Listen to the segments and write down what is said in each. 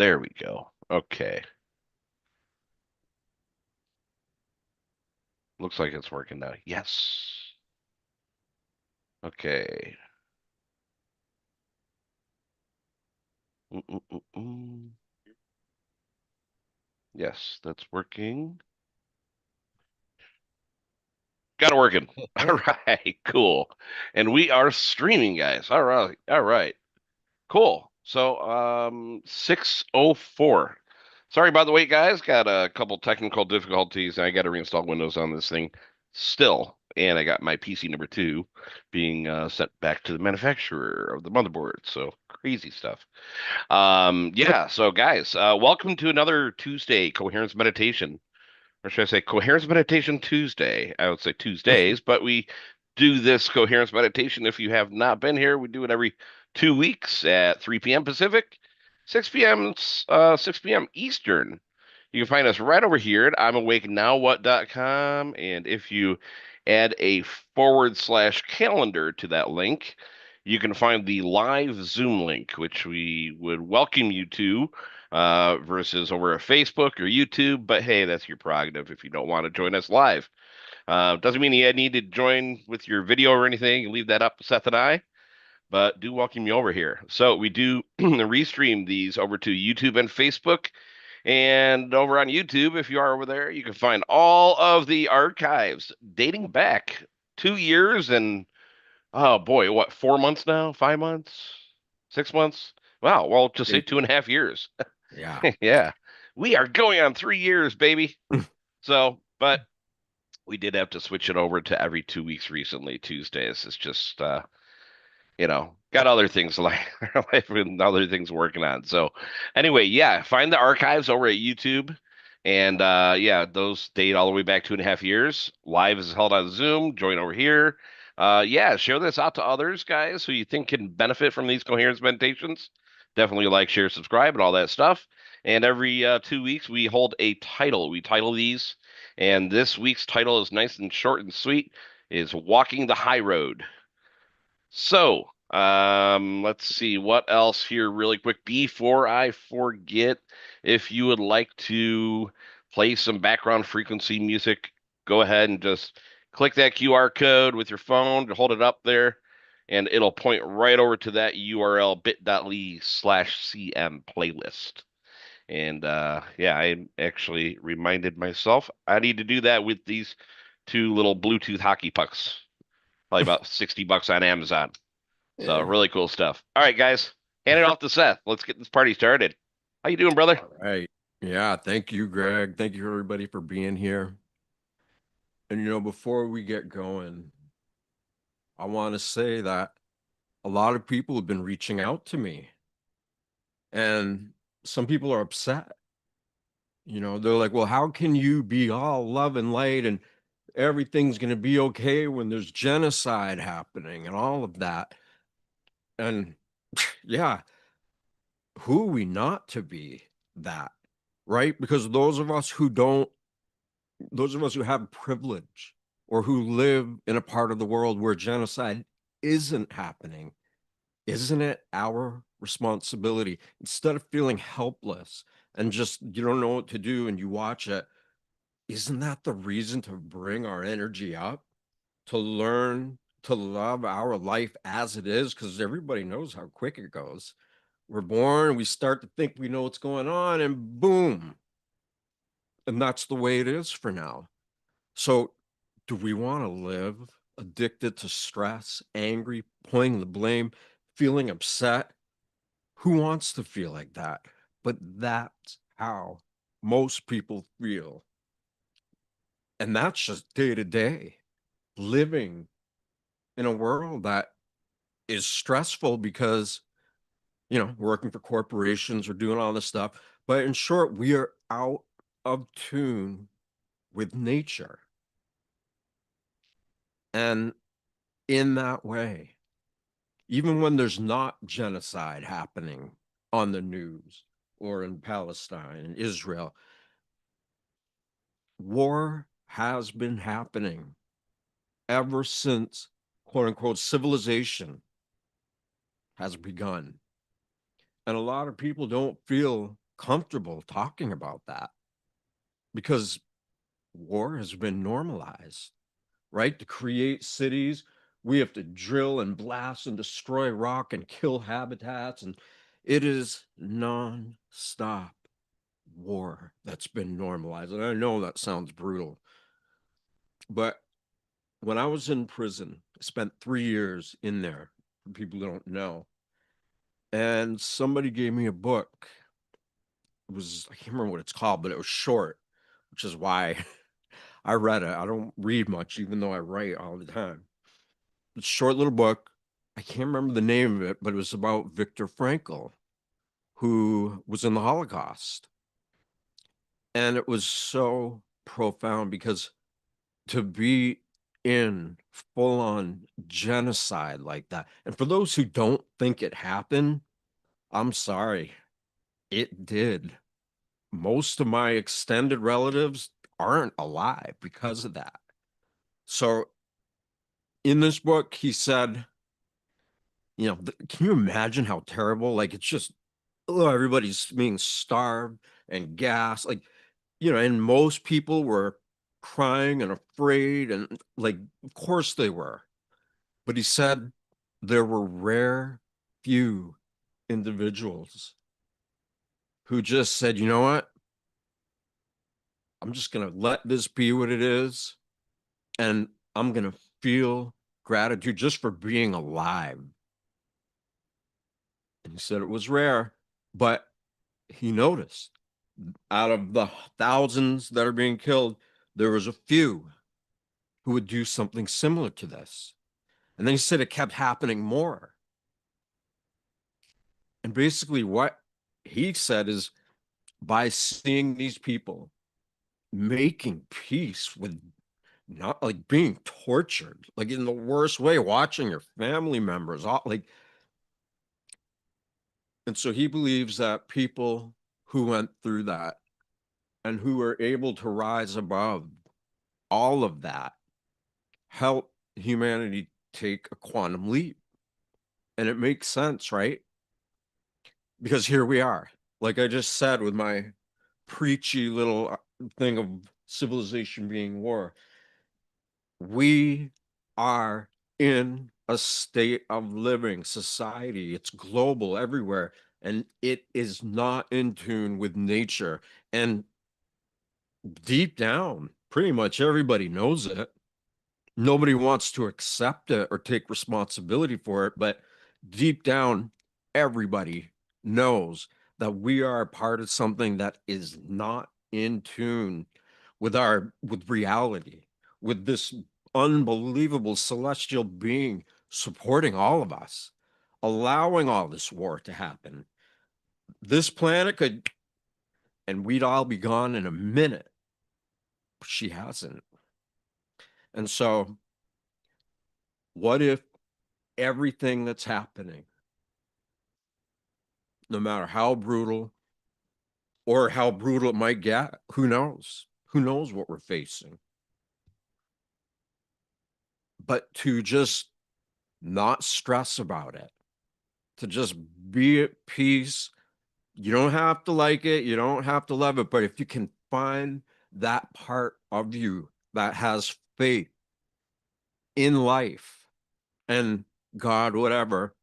There we go. Okay. Looks like it's working now. Yes. Okay. Mm-mm-mm-mm. Yes, that's working. Got it working. All right, cool. And we are streaming, guys. All right. All right. Cool. So, 6:04. Sorry about the wait, guys. Got a couple technical difficulties. I got to reinstall Windows on this thing still. And I got my PC number two being sent back to the manufacturer of the motherboard. So crazy stuff. Yeah. So, guys, welcome to another Tuesday Coherence Meditation, or should I say Coherence Meditation Tuesday? I would say Tuesdays, but we do this Coherence Meditation. If you have not been here, we do it every 2 weeks at 3 p.m. Pacific, 6 p.m. 6 p.m. Eastern. You can find us right over here at I'mAwakeNowWhat.com. And if you add a / calendar to that link, you can find the live Zoom link, which we would welcome you to versus over at Facebook or YouTube. But hey, that's your prerogative if you don't want to join us live. Doesn't mean you need to join with your video or anything. You leave that up to Seth and I, but do welcome you over here. So we do restream these over to YouTube and Facebook. And over on YouTube, if you are over there, you can find all of the archives dating back 2 years and, oh boy, what, 4 months now? 5 months? 6 months? Wow, well, just say 2.5 years. Yeah. Yeah. We are going on 3 years, baby. So, but we did have to switch it over to every 2 weeks recently. Tuesdays. It's just got other things like life and other things working on. So anyway, yeah, find the archives over at YouTube. And yeah, those date all the way back 2.5 years. Live is held on Zoom. Join over here. Yeah, share this out to others, guys, who you think can benefit from these coherence meditations. Definitely like, share, subscribe, and all that stuff. And every 2 weeks, we hold a title. We title these, and this week's title is nice and short and sweet. Is Walking the High Road. So, let's see what else here really quick before I forget. If you would like to play some background frequency music, go ahead and just click that QR code with your phone, hold it up there, and it'll point right over to that URL bit.ly/CM playlist. And yeah, I actually reminded myself I need to do that with these two little Bluetooth hockey pucks. Probably about $60 on Amazon. So Yeah. really cool stuff. All right, guys, hand it off to Seth. Let's get this party started. How you doing, brother? All right. Yeah. Thank you, Greg. Thank you, everybody, for being here. And, before we get going, I want to say that a lot of people have been reaching out to me, and some people are upset. They're like, well, how can you be all love and light and everything's going to be okay when there's genocide happening and all of that? And yeah, who are we not to be that? Right? Because those of us who have privilege or who live in a part of the world where genocide isn't happening, isn't it our responsibility? Instead of feeling helpless and just you don't know what to do and you watch it, isn't that the reason to bring our energy up, to learn to love our life as it is? Because everybody knows how quick it goes. We're born, we start to think we know what's going on, and boom. And that's the way it is for now. So, do we want to live addicted to stress, angry, pointing the blame, feeling upset? Who wants to feel like that? But that's how most people feel. And that's just day to day living in a world that is stressful because, we're working for corporations, we're doing all this stuff. But in short, we are out of tune with nature. And in that way, even when there's not genocide happening on the news or in Palestine and Israel, war has been happening ever since, quote unquote, civilization has begun. And a lot of people don't feel comfortable talking about that because war has been normalized, right? To create cities, we have to drill and blast and destroy rock and kill habitats. And it is non-stop war that's been normalized. And I know that sounds brutal, but when I was in prison, I spent 3 years in there, for people who don't know. And somebody gave me a book. It was, I can't remember what it's called, but it was short, which is why I read it. I don't read much, even though I write all the time. It's a short little book. I can't remember the name of it, but it was about Viktor Frankl, who was in the Holocaust. And it was so profound because to be in full on genocide like that, and for those who don't think it happened, I'm sorry, it did. Most of my extended relatives aren't alive because of that. So in this book, he said, can you imagine how terrible? Like, it's just, oh, everybody's being starved and gassed. Like, and most people were crying and afraid. And, like, of course they were. But he said there were rare few individuals who just said, you know what? I'm just going to let this be what it is. And I'm going to feel gratitude just for being alive. And he said it was rare, but he noticed out of the thousands that are being killed, there was a few who would do something similar to this. And then he said it kept happening more. And basically, what he said is by seeing these people making peace with not like being tortured, like in the worst way, watching your family members, all, like, and so he believes that people who went through that and who were able to rise above all of that help humanity take a quantum leap. And it makes sense, right? Because here we are. Like I just said with my preachy little thing of civilization being war, we are in a state of living society. It's global everywhere, and it is not in tune with nature. And deep down, pretty much everybody knows it. Nobody wants to accept it or take responsibility for it, but deep down, everybody knows that we are a part of something that is not in tune with reality, with this unbelievable celestial being supporting all of us, allowing all this war to happen. This planet could, and we'd all be gone in a minute. She hasn't. And so, what if everything that's happening, no matter how brutal or how brutal it might get, who knows? Who knows what we're facing? But to just not stress about it, to just be at peace. You don't have to like it, you don't have to love it, but if you can find that part of you that has faith in life and God, whatever,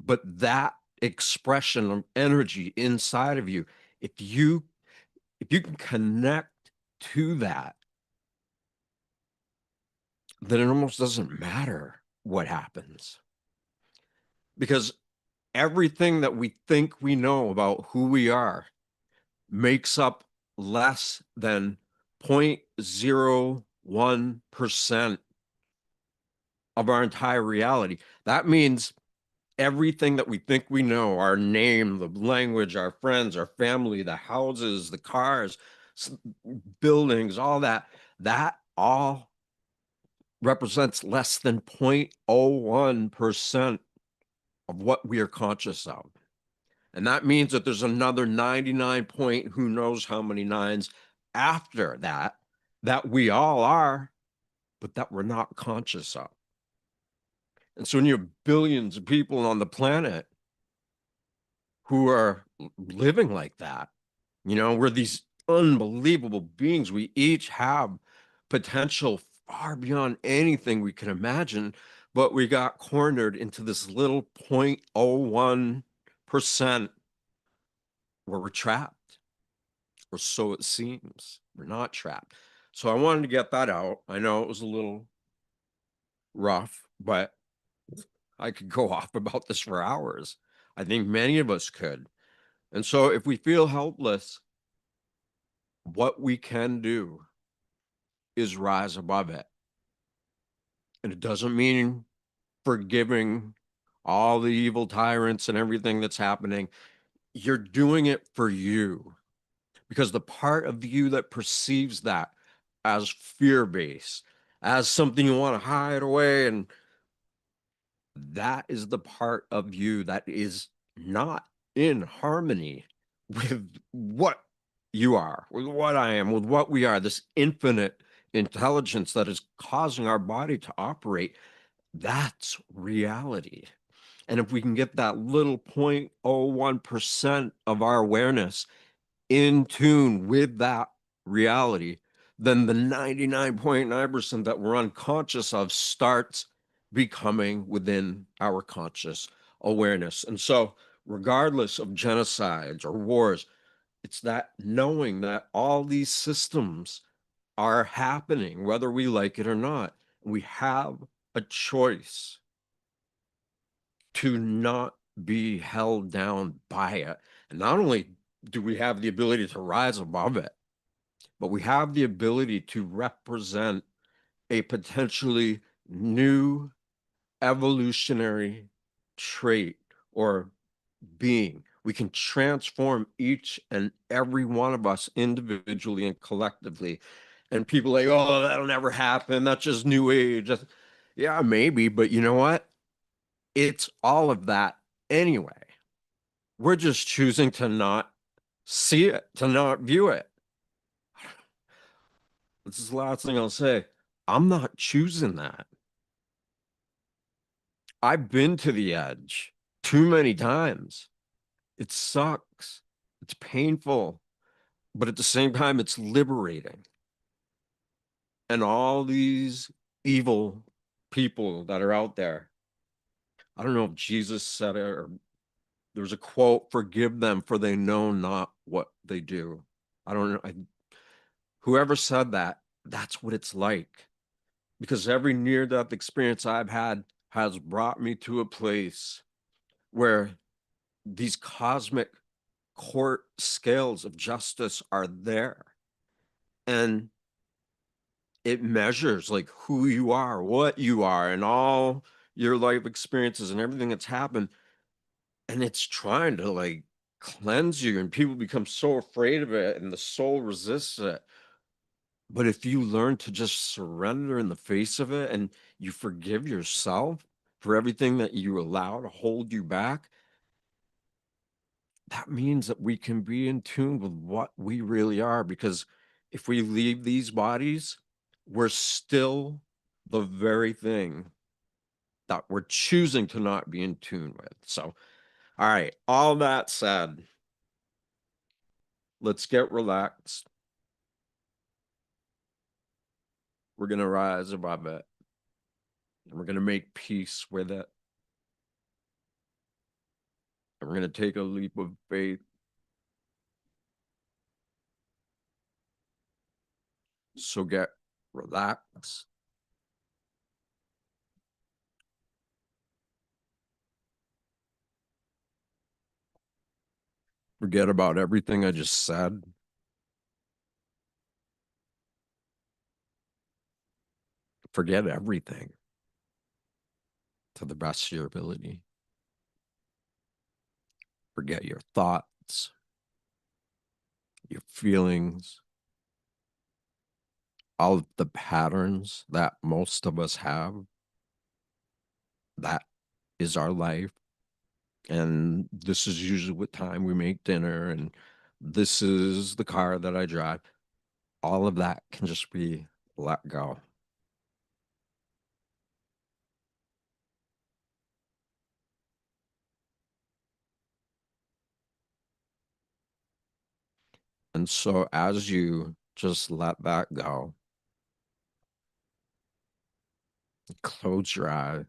but that expression of energy inside of you, if you can connect to that, then it almost doesn't matter what happens. Because everything that we think we know about who we are makes up less than 0.01% of our entire reality. That means everything that we think we know, our name, the language, our friends, our family, the houses, the cars, buildings, all that, that all represents less than 0.01% of what we are conscious of. And that means that there's another 99 point, who knows how many nines after that, that we all are, but that we're not conscious of. And so when you have billions of people on the planet who are living like that, We're these unbelievable beings. We each have potential far beyond anything we can imagine, but we got cornered into this little 0.01% where we're trapped, or so it seems. We're not trapped. So I wanted to get that out. I know it was a little rough, but I could go off about this for hours. I think many of us could. And so if we feel helpless, what we can do is rise above it. And it doesn't mean forgiving all the evil tyrants and everything that's happening. You're doing it for you, because the part of you that perceives that as fear based, as something you want to hide away, and that is the part of you that is not in harmony with what you are, with what I am, with what we are, this infinite intelligence that is causing our body to operate. That's reality. And if we can get that little 0.01% of our awareness in tune with that reality, then the 99.9% that we're unconscious of starts becoming within our conscious awareness. And so, regardless of genocides or wars, it's that knowing that all these systems are happening, whether we like it or not. We have a choice to not be held down by it. And not only do we have the ability to rise above it, but we have the ability to represent a potentially new evolutionary trait or being. We can transform each and every one of us individually and collectively. And people are like, oh, that'll never happen. That's just new age. Yeah, maybe. But you know what? It's all of that anyway. We're just choosing to not see it, to not view it. This is the last thing I'll say. I'm not choosing that. I've been to the edge too many times. It sucks. It's painful, but at the same time, it's liberating. And all these evil people that are out there, I don't know if Jesus said it or there was a quote, forgive them for they know not what they do. I don't know. Whoever said that, that's what it's like. Because every near death experience I've had has brought me to a place where these cosmic court scales of justice are there. And it measures like who you are, what you are, and all your life experiences and everything that's happened. And it's trying to like cleanse you, and people become so afraid of it, and the soul resists it. But if you learn to just surrender in the face of it and you forgive yourself for everything that you allow to hold you back, that means that we can be in tune with what we really are. Because if we leave these bodies, we're still the very thing that we're choosing to not be in tune with. So, all right, all that said, let's get relaxed. We're going to rise above it, and we're going to make peace with it. And we're going to take a leap of faith. So get relaxed. Forget about everything I just said. Forget everything to the best of your ability. Forget your thoughts, your feelings, all of the patterns that most of us have. That is our life. And this is usually what time we make dinner. And this is the car that I drive. All of that can just be let go. And so as you just let that go, close your eyes,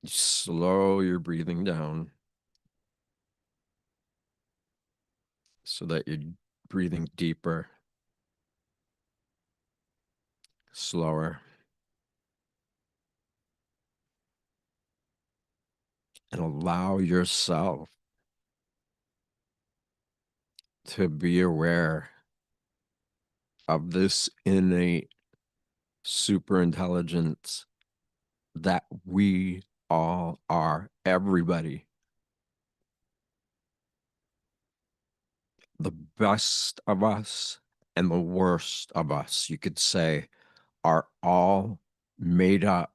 you slow your breathing down so that you're breathing deeper, slower, and allow yourself to be aware of this innate super intelligence that we all are, everybody. The best of us and the worst of us, you could say, are all made up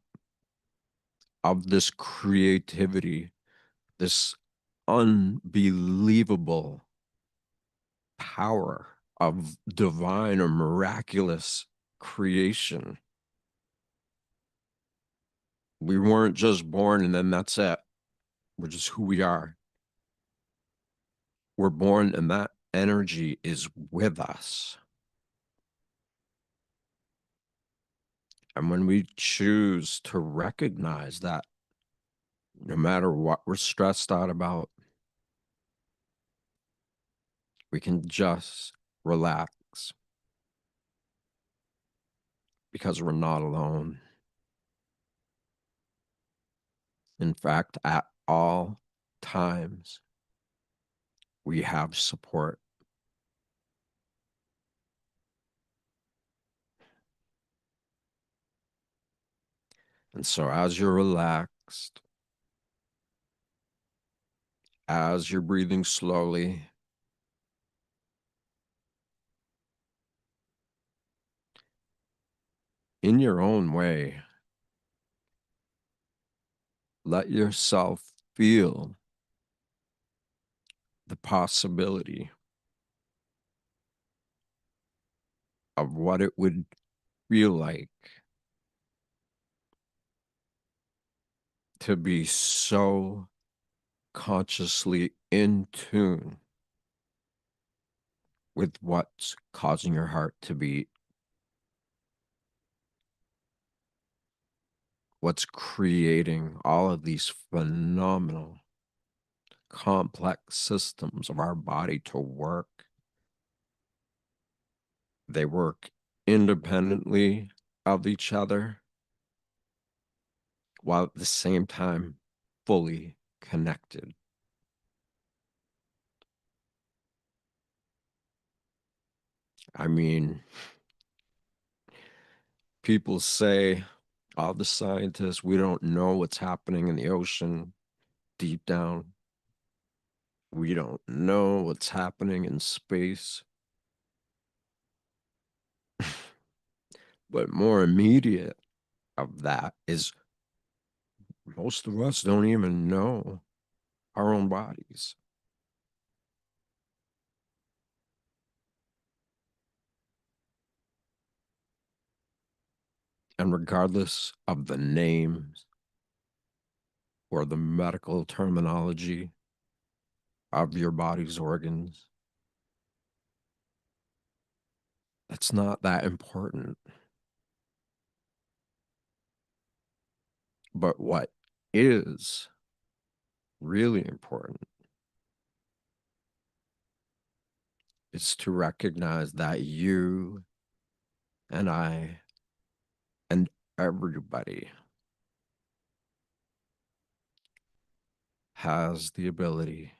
of this creativity, this unbelievable power of divine or miraculous creation. We weren't just born and then that's it. We're just who we are. We're born and that energy is with us. And when we choose to recognize that, no matter what we're stressed out about, we can just relax because we're not alone. In fact, at all times, we have support. And so, as you're relaxed, as you're breathing slowly, in your own way, let yourself feel the possibility of what it would feel like to be so consciously in tune with what's causing your heart to beat, what's creating all of these phenomenal, complex systems of our body to work. They work independently of each other while at the same time fully connected. I mean, people say, all the scientists, we don't know what's happening in the ocean deep down. We don't know what's happening in space. But more immediate of that is most of us don't even know our own bodies. And regardless of the names or the medical terminology of your body's organs, that's not that important. But what is really important is to recognize that you and I and everybody has the ability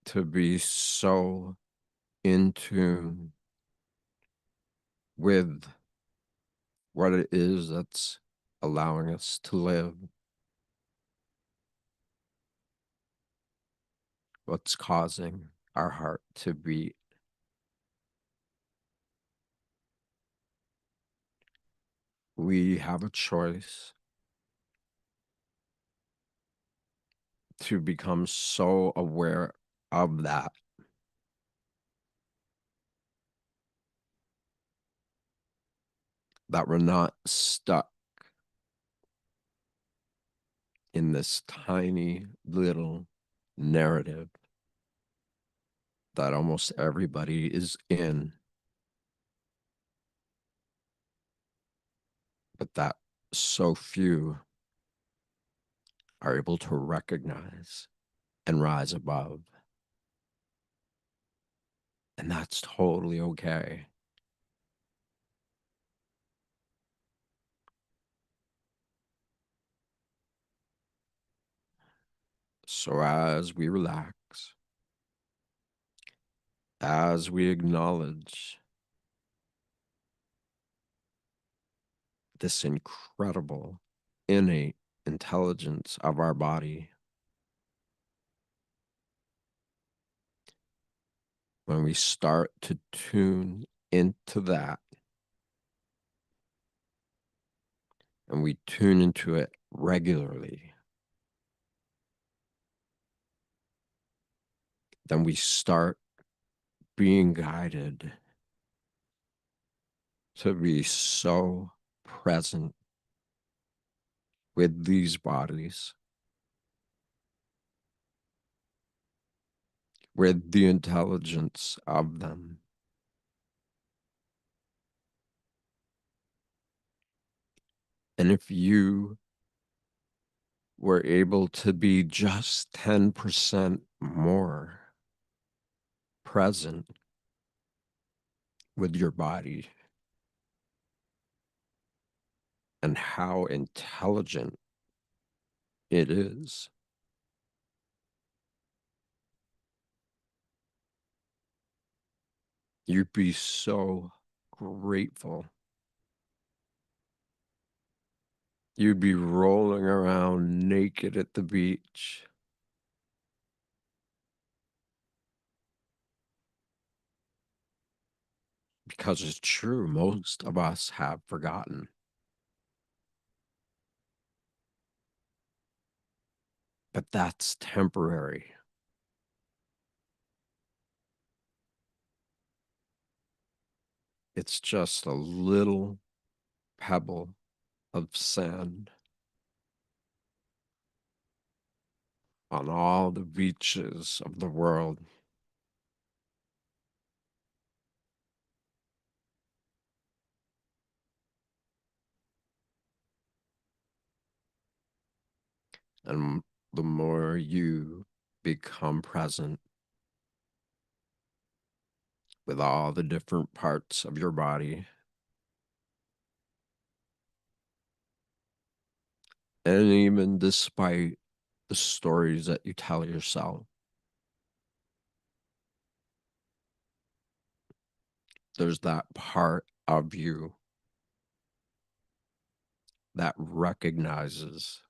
to be so in tune with what it is that's allowing us to live, what's causing our heart to beat. We have a choice to become so aware of that that we're not stuck in this tiny little narrative that almost everybody is in, but that so few are able to recognize and rise above. And that's totally okay. So as we relax, as we acknowledge this incredible innate intelligence of our body, when we start to tune into that and we tune into it regularly, then we start being guided to be so present with these bodies, with the intelligence of them. And if you were able to be just 10% more present with your body and how intelligent it is, you'd be so grateful. You'd be rolling around naked at the beach, because it's true, most of us have forgotten. But that's temporary. It's just a little pebble of sand on all the beaches of the world. And the more you become present with all the different parts of your body, and even despite the stories that you tell yourself, there's that part of you that recognizes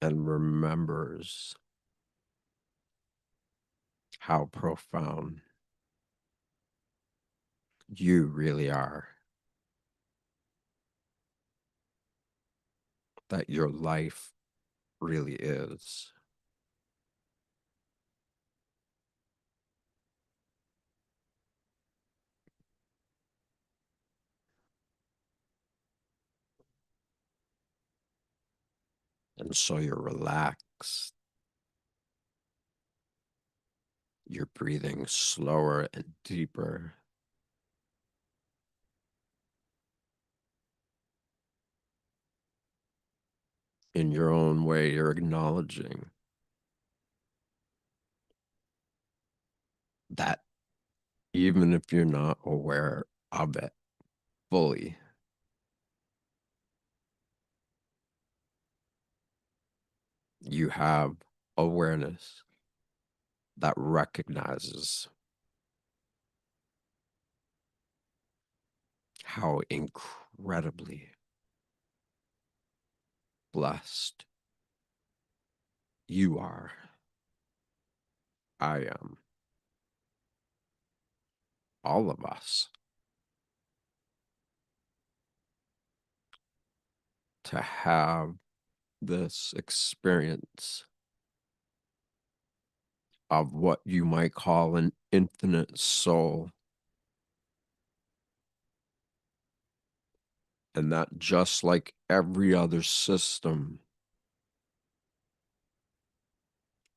and remembers how profound you really are, that your life really is. And so you're relaxed, you're breathing slower and deeper. In your own way, you're acknowledging that even if you're not aware of it fully, you have awareness that recognizes how incredibly blessed you are. I am. All of us, to have this experience of what you might call an infinite soul. And that, just like every other system,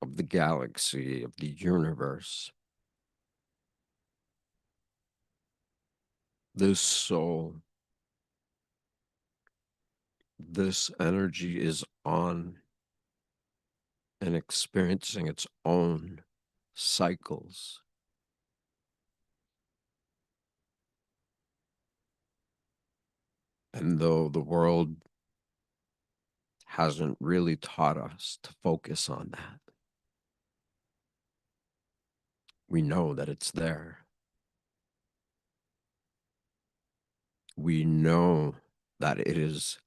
of the galaxy, of the universe. This soul, this energy is on and experiencing its own cycles. And though the world hasn't really taught us to focus on that, we know that it's there. We know that it is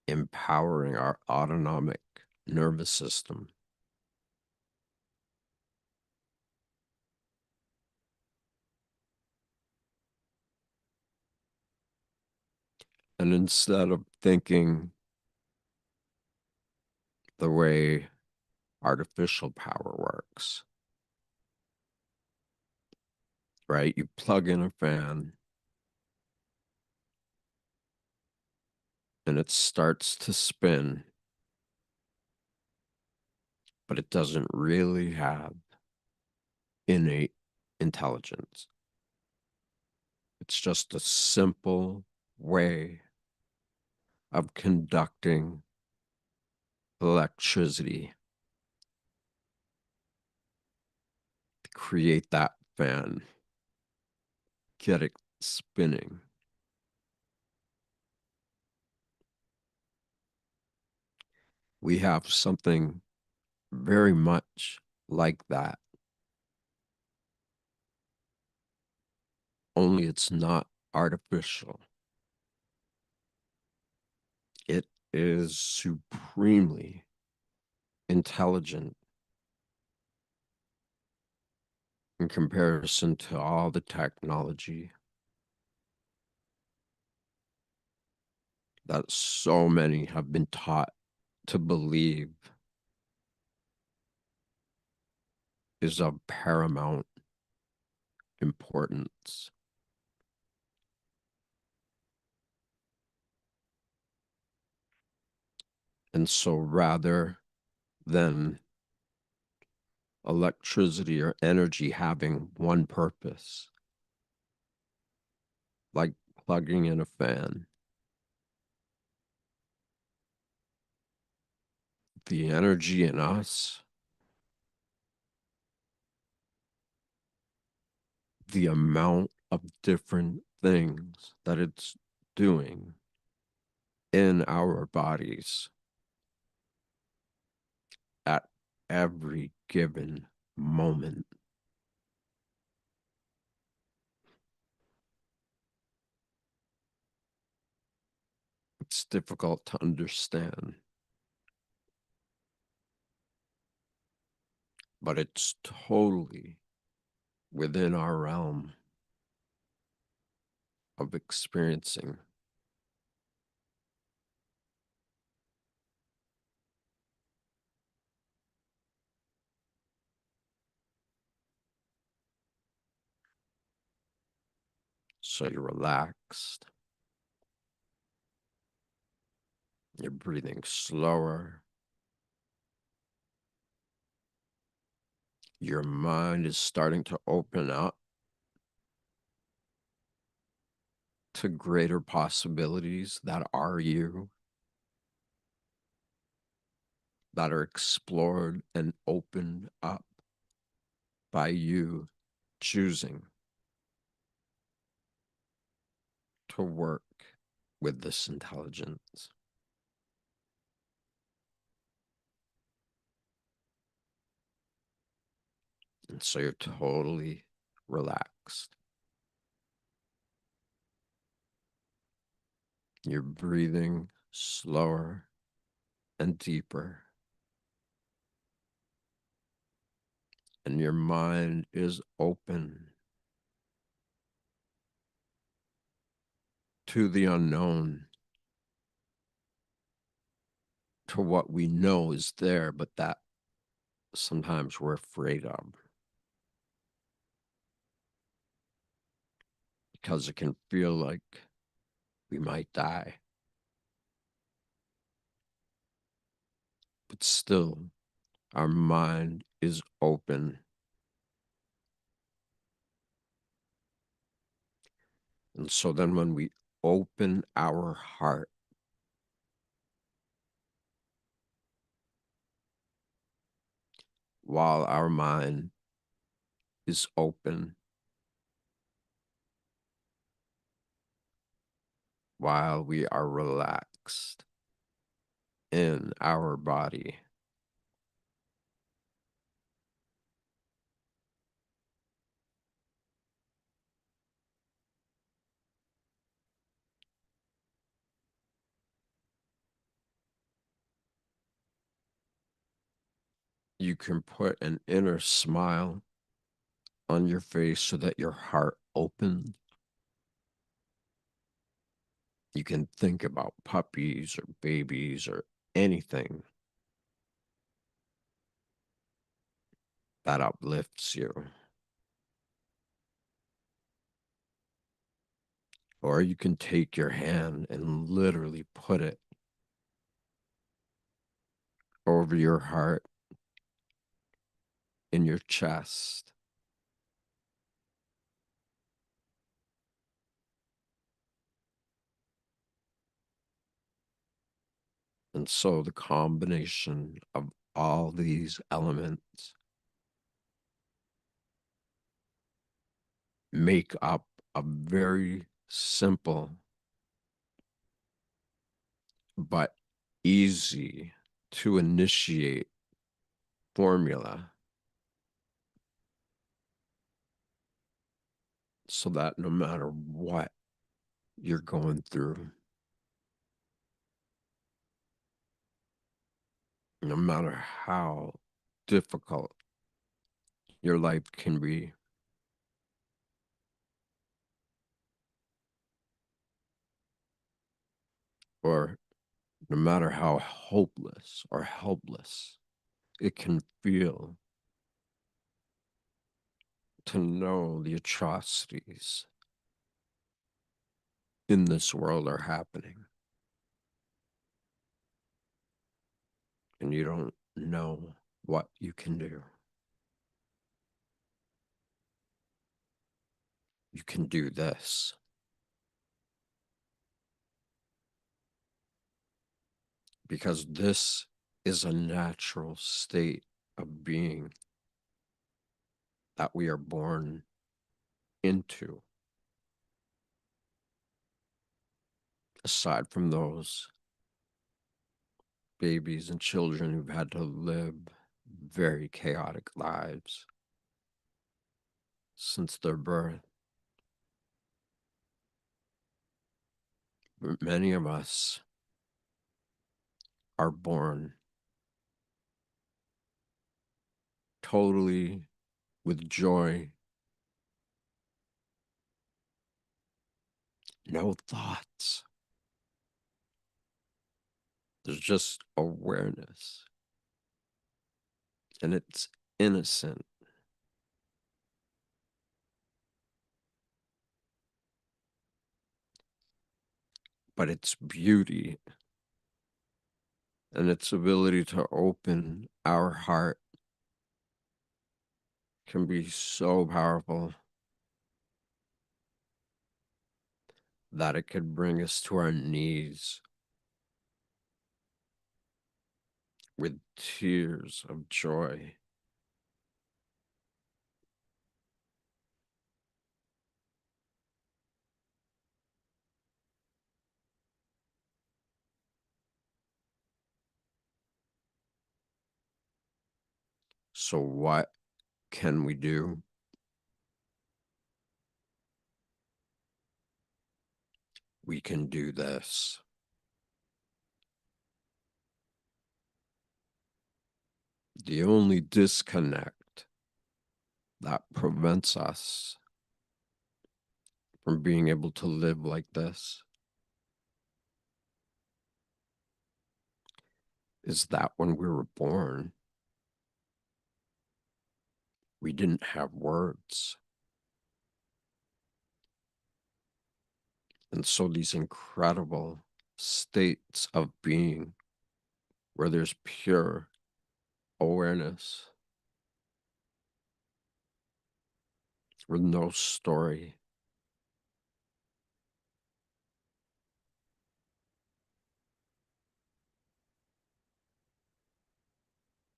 empowering our autonomic nervous system. And instead of thinking the way artificial power works, right? You plug in a fan and it starts to spin, but it doesn't really have innate intelligence. It's just a simple way of conducting electricity to create that fan, get it spinning. We have something very much like that, only it's not artificial. It is supremely intelligent in comparison to all the technology that so many have been taught to believe is of paramount importance. And so rather than electricity or energy having one purpose, like plugging in a fan, the energy in us, the amount of different things that it's doing in our bodies at every given moment. It's difficult to understand, but it's totally within our realm of experiencing. So you're relaxed, you're breathing slower, your mind is starting to open up to greater possibilities that are you, that are explored and opened up by you choosing to work with this intelligence. And so you're totally relaxed. You're breathing slower and deeper. And your mind is open to the unknown, to what we know is there, but that sometimes we're afraid of because it can feel like we might die. But still, our mind is open. And so then when we open our heart, while our mind is open, while we are relaxed in our body, you can put an inner smile on your face so that your heart opens. You can think about puppies or babies or anything that uplifts you. Or you can take your hand and literally put it over your heart, in your chest. And so the combination of all these elements make up a very simple but easy to initiate formula so that no matter what you're going through, no matter how difficult your life can be, or no matter how hopeless or helpless it can feel to know the atrocities in this world are happening and you don't know what you can do. You can do this. Because this is a natural state of being that we are born into. Aside from those babies and children who've had to live very chaotic lives since their birth, many of us are born totally with joy, no thoughts. There's just awareness, and it's innocent, but its beauty and its ability to open our heart can be so powerful that it could bring us to our knees with tears of joy. So, what can we do? We can do this. The only disconnect that prevents us from being able to live like this is that when we were born, we didn't have words. And so these incredible states of being where there's pure awareness with no story.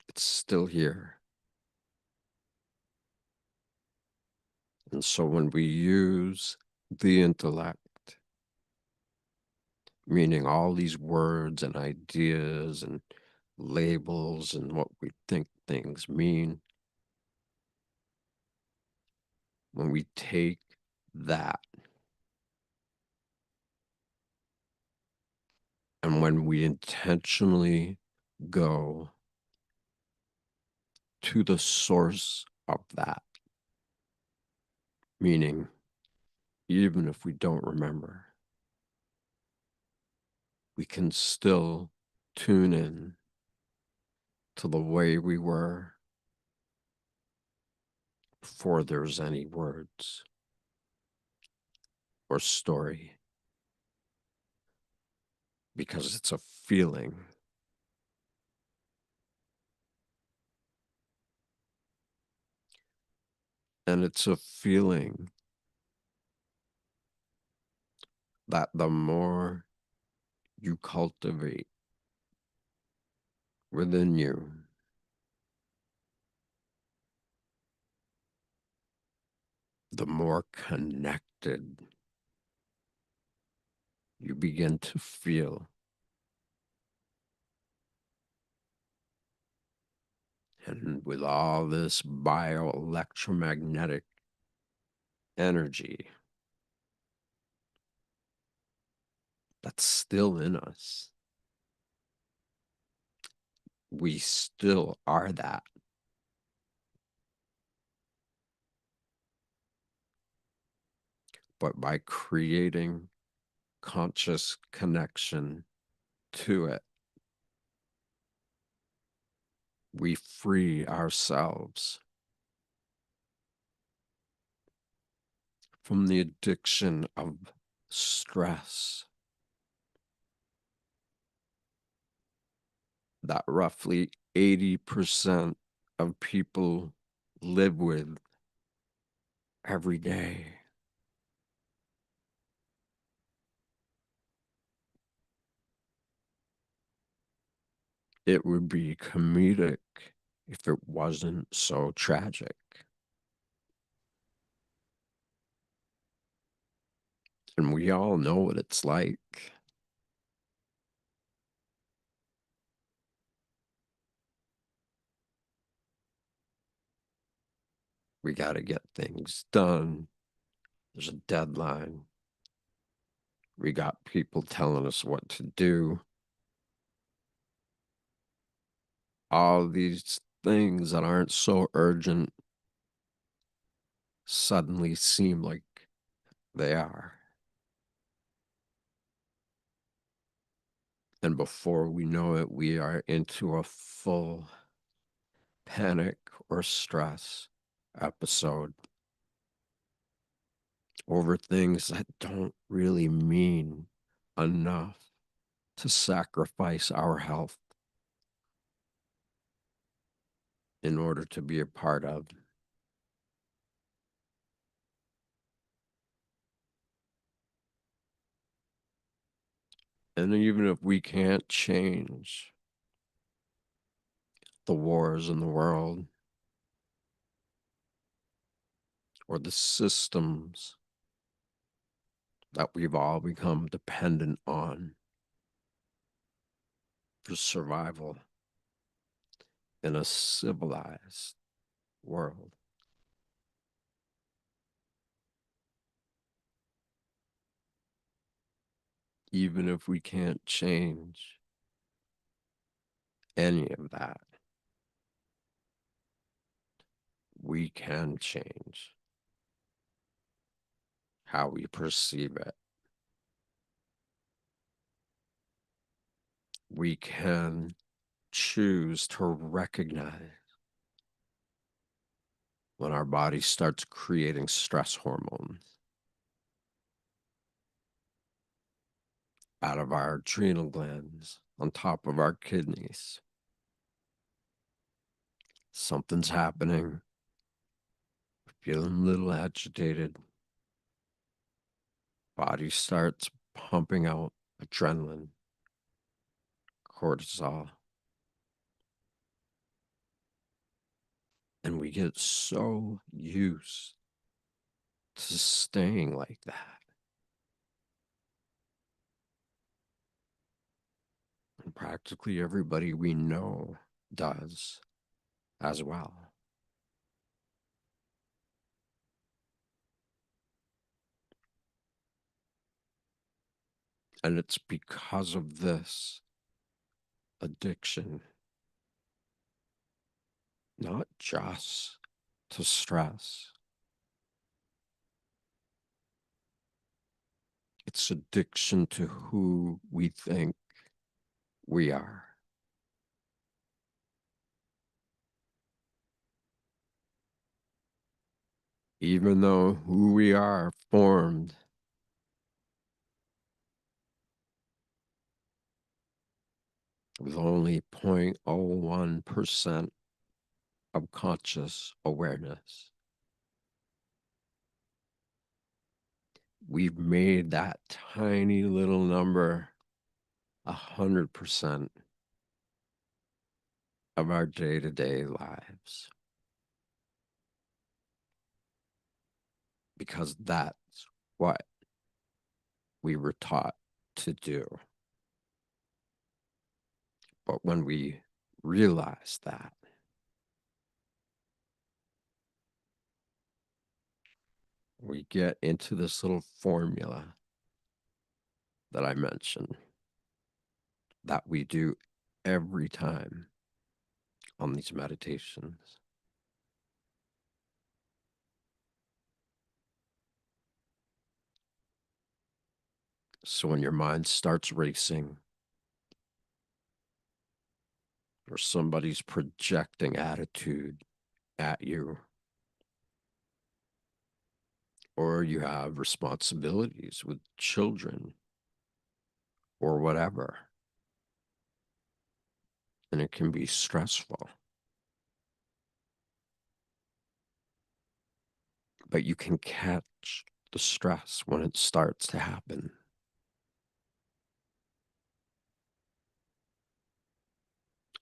It's still here. And so when we use the intellect, meaning all these words and ideas and labels and what we think things mean, when we take that and when we intentionally go to the source of that, meaning even if we don't remember, we can still tune in to the way we were before there's any words or story, because it's a feeling. And it's a feeling that the more you cultivate within you, the more connected you begin to feel. And with all this bioelectromagnetic energy that's still in us, we still are that. But by creating conscious connection to it, we free ourselves from the addiction of stress that roughly 80% of people live with every day. It would be comedic if it wasn't so tragic. And we all know what it's like. We got to get things done. There's a deadline. We got people telling us what to do. All these things that aren't so urgent suddenly seem like they are. And before we know it, we are into a full panic or stress episode over things that don't really mean enough to sacrifice our health in order to be a part of. And even if we can't change the wars in the world or the systems that we've all become dependent on for survival in a civilized world, even if we can't change any of that, we can change how we perceive it. We can choose to recognize when our body starts creating stress hormones out of our adrenal glands on top of our kidneys. Something's happening. feeling a little agitated. Body starts pumping out adrenaline, cortisol, and we get so used to staying like that. And practically everybody we know does as well. And it's because of this addiction, not just to stress, it's addiction to who we think we are. Even though who we are formed with only 0.01% of conscious awareness. We've made that tiny little number 100% of our day-to-day lives. Because that's what we were taught to do. But when we realize that, we get into this little formula that I mentioned that we do every time on these meditations. So when your mind starts racing, or somebody's projecting attitude at you, or you have responsibilities with children or whatever, and it can be stressful. But you can catch the stress when it starts to happen.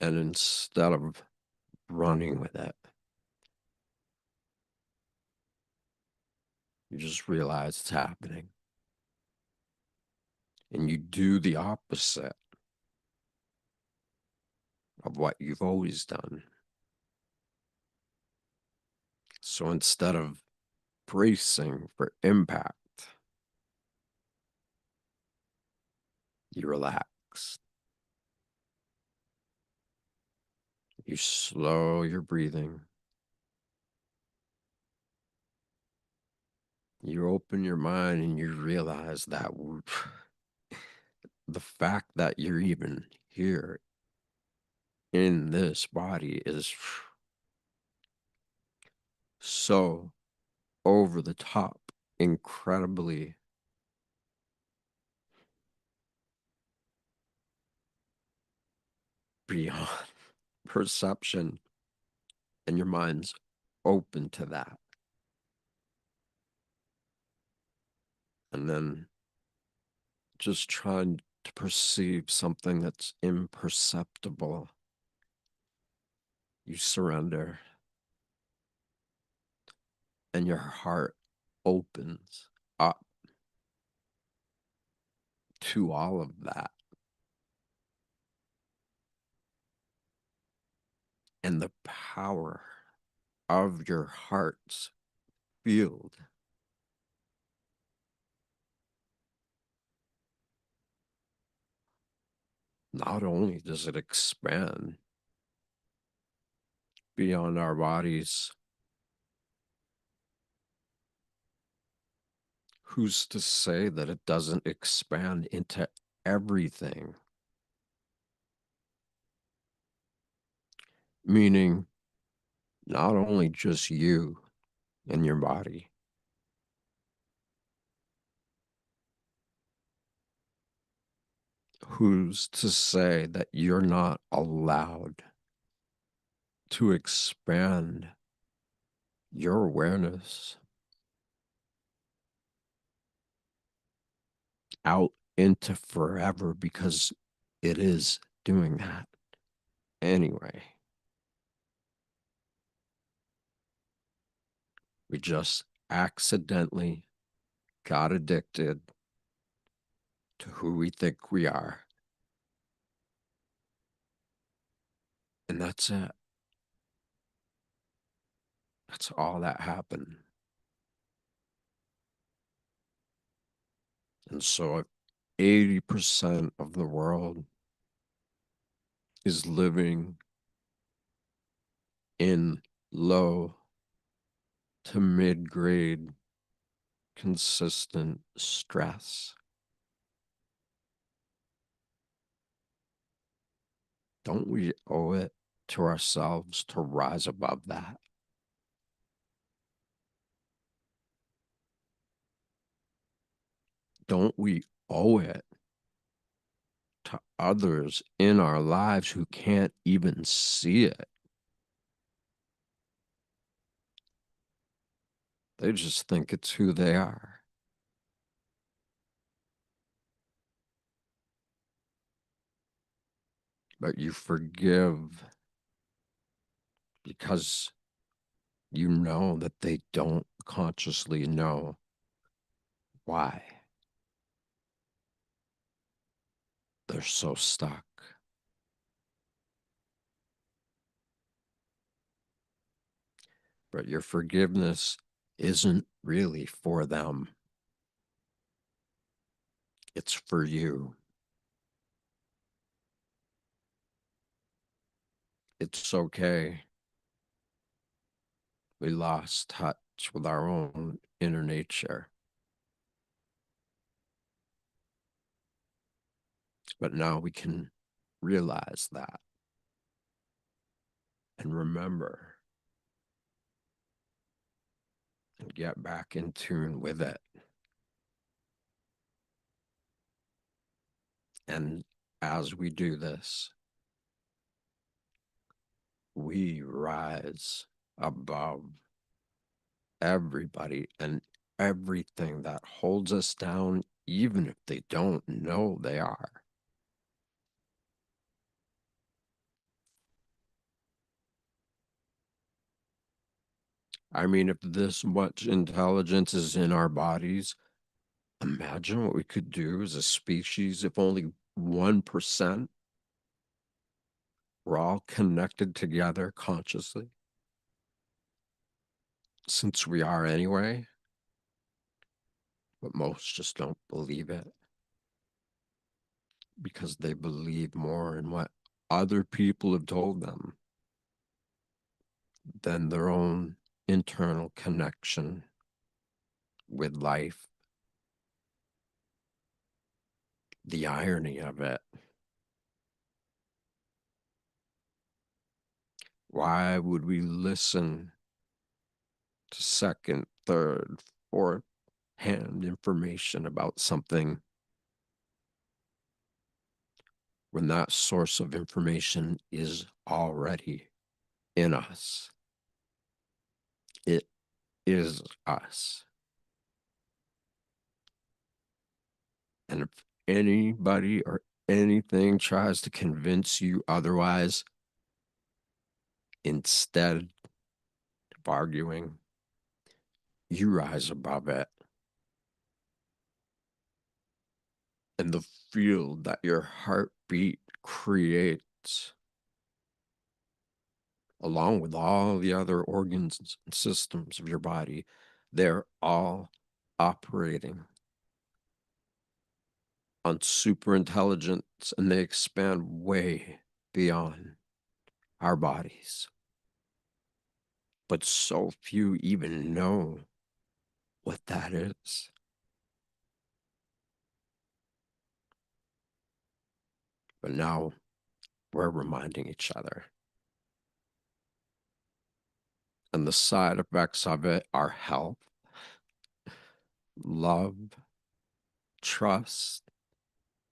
And instead of running with it, you just realize it's happening. And you do the opposite of what you've always done. So instead of bracing for impact, you relax. You slow your breathing. You open your mind and you realize that the fact that you're even here in this body is so over the top, incredibly beyond perception, and your mind's open to that. And then just trying to perceive something that's imperceptible, you surrender, and your heart opens up to all of that. And the power of your heart's field not only does it expand beyond our bodies, who's to say that it doesn't expand into everything? Meaning, not only just you and your body, who's to say that you're not allowed to expand your awareness out into forever because it is doing that anyway. We just accidentally got addicted to who we think we are. And that's it. That's all that happened. And so if 80% of the world is living in low to mid grade consistent stress, don't we owe it to ourselves to rise above that? Don't we owe it to others in our lives who can't even see it? They just think it's who they are. But you forgive because you know that they don't consciously know why they're so stuck. But your forgiveness isn't really for them, it's for you. It's okay. We lost touch with our own inner nature. But now we can realize that and remember and get back in tune with it. And as we do this, we rise above everybody and everything that holds us down, even if they don't know they are. I mean, if this much intelligence is in our bodies, imagine what we could do as a species if only 1% were all connected together consciously, since we are anyway, but most just don't believe it because they believe more in what other people have told them than their own internal connection with life. The irony of it. Why would we listen to second, third, fourth hand information about something when that source of information is already in us? It is us. And if anybody or anything tries to convince you otherwise, instead of arguing, you rise above it. And the field that your heartbeat creates, along with all the other organs and systems of your body, they're all operating on super intelligence and they expand way beyond our bodies. But so few even know what that is. But now we're reminding each other. And the side effects of it are health, love, trust,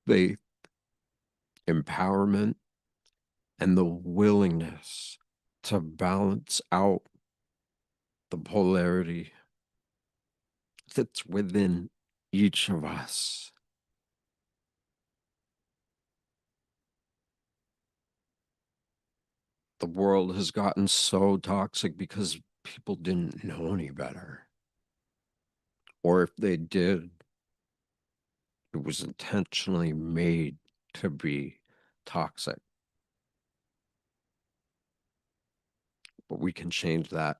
faith, empowerment, and the willingness to balance out the polarity that's within each of us. The world has gotten so toxic because people didn't know any better. Or if they did, it was intentionally made to be toxic. But we can change that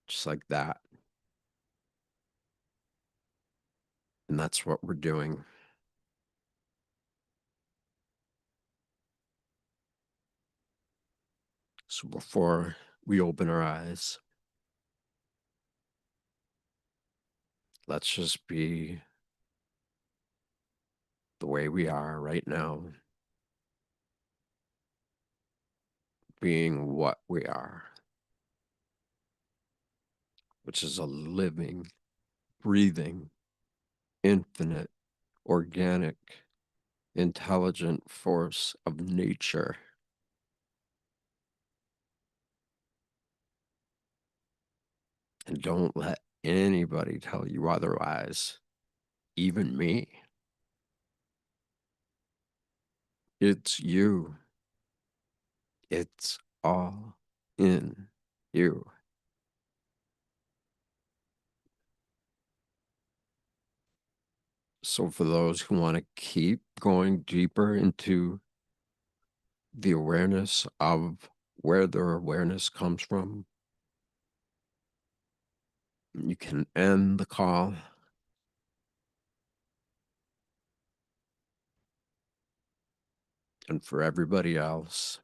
just like that. And that's what we're doing. So before we open our eyes, let's just be the way we are right now, being what we are, which is a living, breathing, infinite, organic, intelligent force of nature. And don't let anybody tell you otherwise, even me. It's you. It's all in you. So, for those who want to keep going deeper into the awareness of where their awareness comes from, you can end the call. And for everybody else,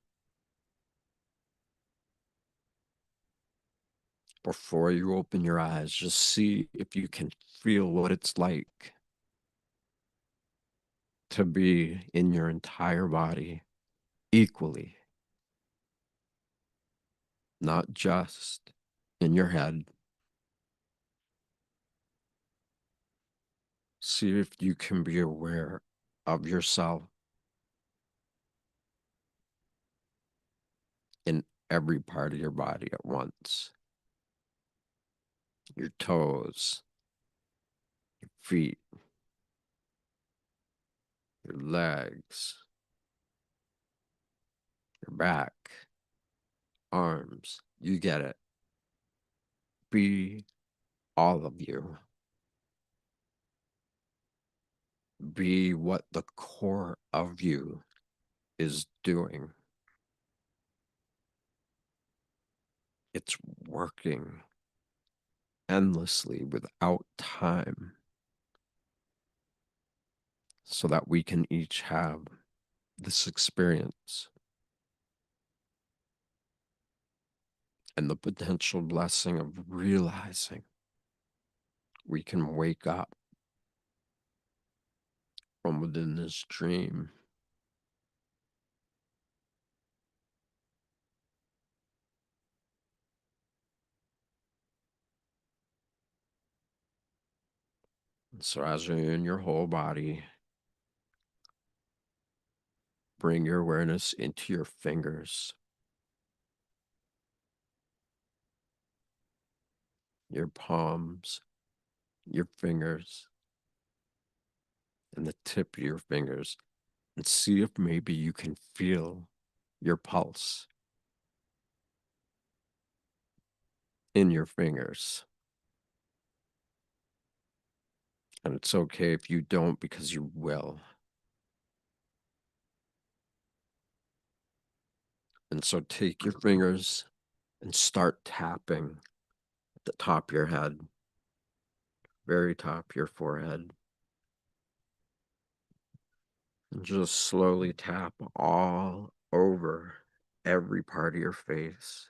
before you open your eyes, just see if you can feel what it's like to be in your entire body equally, not just in your head. See if you can be aware of yourself in every part of your body at once. Your toes, your feet, your legs, your back, arms. You get it. Be all of you. Be what the core of you is doing. It's working endlessly without time so that we can each have this experience and the potential blessing of realizing we can wake up from within this dream. So as you're in your whole body, bring your awareness into your fingers, your palms, your fingers, and the tip of your fingers, and see if maybe you can feel your pulse in your fingers. And it's okay if you don't, because you will. And so take your fingers and start tapping at the top of your head, very top of your forehead. And just slowly tap all over every part of your face.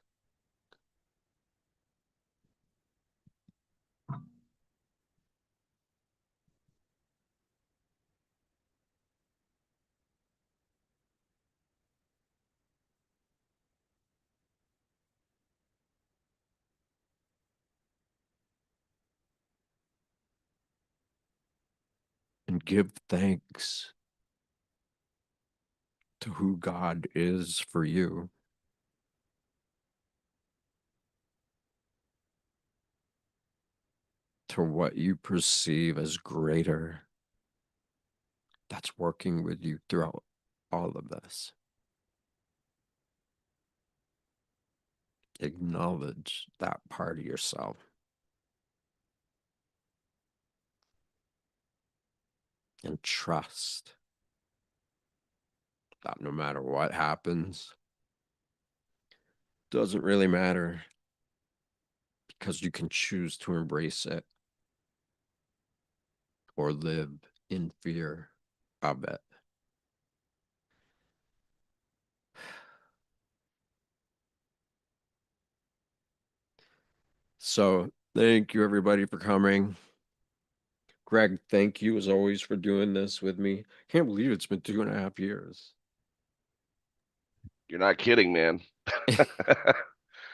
And give thanks to who God is for you. to what you perceive as greater that's working with you throughout all of this. Acknowledge that part of yourself and trust that no matter what happens, doesn't really matter because you can choose to embrace it or live in fear of it. So, thank you everybody for coming. Greg, thank you as always for doing this with me. Can't believe it's been 2.5 years. You're not kidding, man.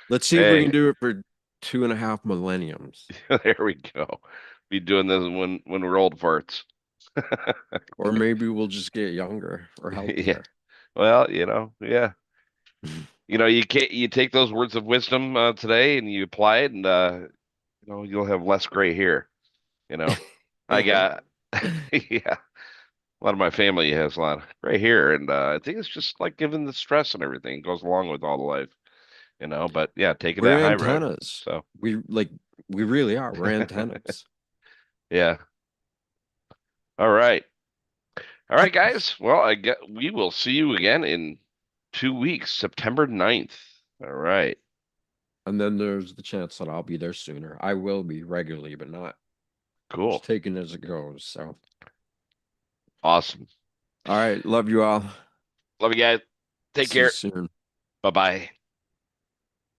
Let's see if we can Hey, do it for 2.5 millenniums. there we go. Be doing this when we're old farts. Or maybe we'll just get younger or Yeah. healthier. Well, yeah. You take those words of wisdom today and you apply it, and you'll have less gray hair. You know, I got yeah. A lot of my family has a lot of gray hair, and I think it's just like given the stress and everything goes along with all the life. But yeah, taking We're that high road. antennas. So We really are. We're antennas. yeah. All right. All right, guys. Well, I get we will see you again in 2 weeks, September 9th. All right. And then there's the chance that I'll be there sooner. I will be regularly, but not just Cool. taking it as it goes. So, Awesome. all right. Love you all. Love you guys. Take See you care. soon. Bye-bye.